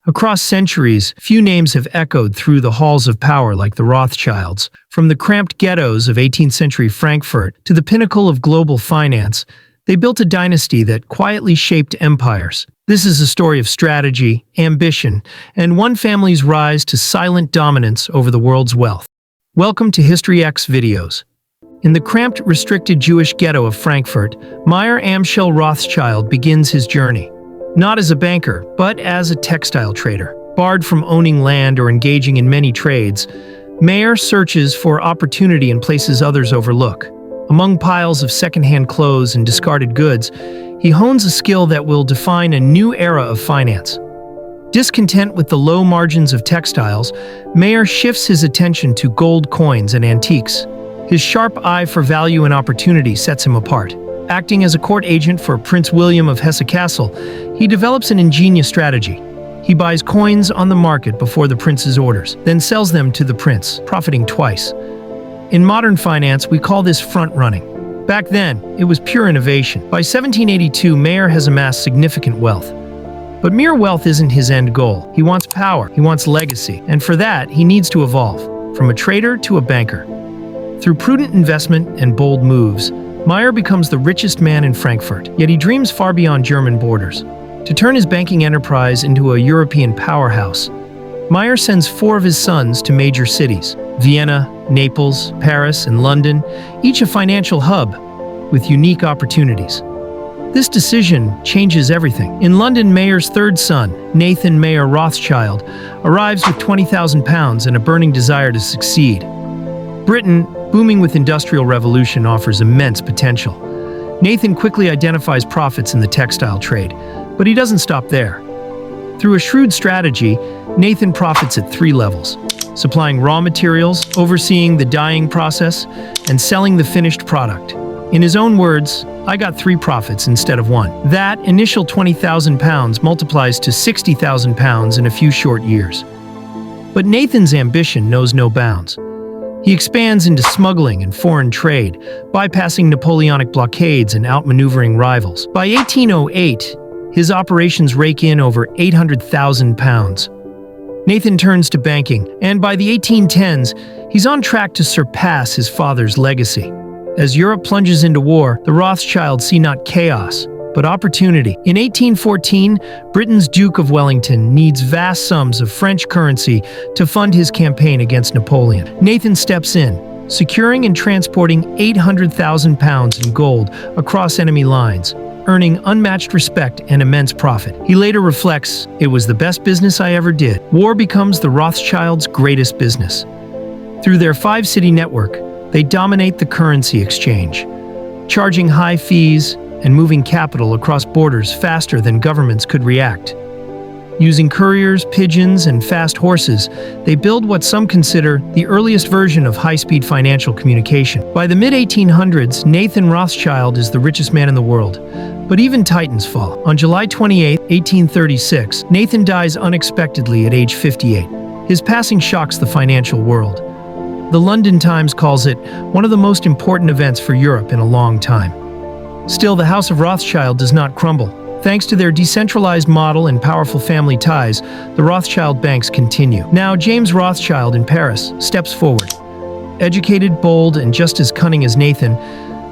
Across centuries, few names have echoed through the halls of power like the Rothschilds. From the cramped ghettos of 18th-century Frankfurt to the pinnacle of global finance, they built a dynasty that quietly shaped empires. This is a story of strategy, ambition, and one family's rise to silent dominance over the world's wealth. Welcome to History X Videos. In the cramped, restricted Jewish ghetto of Frankfurt, Meyer Amschel Rothschild begins his journey. Not as a banker, but as a textile trader. Barred from owning land or engaging in many trades, Meyer searches for opportunity in places others overlook. Among piles of second-hand clothes and discarded goods, he hones a skill that will define a new era of finance. Discontent with the low margins of textiles, Meyer shifts his attention to gold coins and antiques. His sharp eye for value and opportunity sets him apart. Acting as a court agent for Prince William of Hesse-Kassel, he develops an ingenious strategy. He buys coins on the market before the prince's orders, then sells them to the prince, profiting twice. In modern finance, we call this front-running. Back then, it was pure innovation. By 1782, Meyer has amassed significant wealth. But mere wealth isn't his end goal. He wants power, he wants legacy, and for that, he needs to evolve, from a trader to a banker. Through prudent investment and bold moves, Meyer becomes the richest man in Frankfurt, yet he dreams far beyond German borders. To turn his banking enterprise into a European powerhouse, Meyer sends 4 of his sons to major cities: Vienna, Naples, Paris, and London, each a financial hub with unique opportunities. This decision changes everything. In London, Meyer's 3rd son, Nathan Meyer Rothschild, arrives with £20,000 and a burning desire to succeed. Britain, booming with industrial revolution, offers immense potential. Nathan quickly identifies profits in the textile trade, but he doesn't stop there. Through a shrewd strategy, Nathan profits at 3 levels: supplying raw materials, overseeing the dyeing process, and selling the finished product. In his own words, "I got 3 profits instead of 1. That initial £20,000 multiplies to £60,000 in a few short years. But Nathan's ambition knows no bounds. He expands into smuggling and foreign trade, bypassing Napoleonic blockades and outmaneuvering rivals. By 1808, his operations rake in over £800,000. Nathan turns to banking, and by the 1810s, he's on track to surpass his father's legacy. As Europe plunges into war, the Rothschilds see not chaos, but opportunity. In 1814, Britain's Duke of Wellington needs vast sums of French currency to fund his campaign against Napoleon. Nathan steps in, securing and transporting £800,000 in gold across enemy lines, earning unmatched respect and immense profit. He later reflects, "It was the best business I ever did." War becomes the Rothschilds' greatest business. Through their 5-city network, they dominate the currency exchange, charging high fees and moving capital across borders faster than governments could react. Using couriers, pigeons, and fast horses, they build what some consider the earliest version of high-speed financial communication. By the mid-1800s, Nathan Rothschild is the richest man in the world. But even titans fall. On July 28, 1836, Nathan dies unexpectedly at age 58. His passing shocks the financial world. The London Times calls it one of the most important events for Europe in a long time. Still, the House of Rothschild does not crumble. Thanks to their decentralized model and powerful family ties, the Rothschild banks continue. Now, James Rothschild in Paris steps forward. Educated, bold, and just as cunning as Nathan,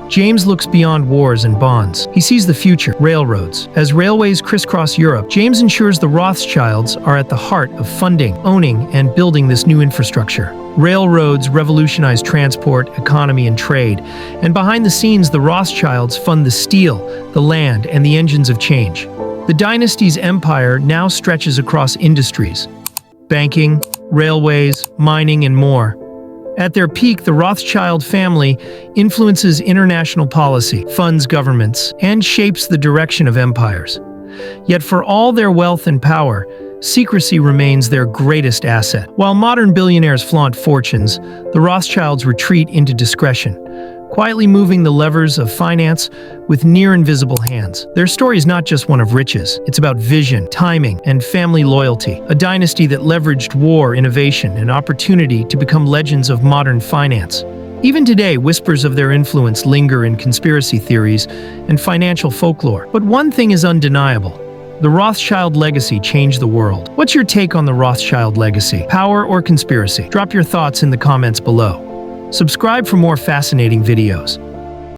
James looks beyond wars and bonds. He sees the future: railroads. As railways crisscross Europe, James ensures the Rothschilds are at the heart of funding, owning, and building this new infrastructure. Railroads revolutionize transport, economy, and trade, and behind the scenes, the Rothschilds fund the steel, the land, and the engines of change. The dynasty's empire now stretches across industries: banking, railways, mining, and more. At their peak, the Rothschild family influences international policy, funds governments, and shapes the direction of empires. Yet for all their wealth and power, secrecy remains their greatest asset. While modern billionaires flaunt fortunes, the Rothschilds retreat into discretion, quietly moving the levers of finance with near-invisible hands. Their story is not just one of riches. It's about vision, timing, and family loyalty. A dynasty that leveraged war, innovation, and opportunity to become legends of modern finance. Even today, whispers of their influence linger in conspiracy theories and financial folklore. But one thing is undeniable: The Rothschild legacy changed the world. What's your take on the Rothschild legacy? Power or conspiracy? Drop your thoughts in the comments below. Subscribe for more fascinating videos.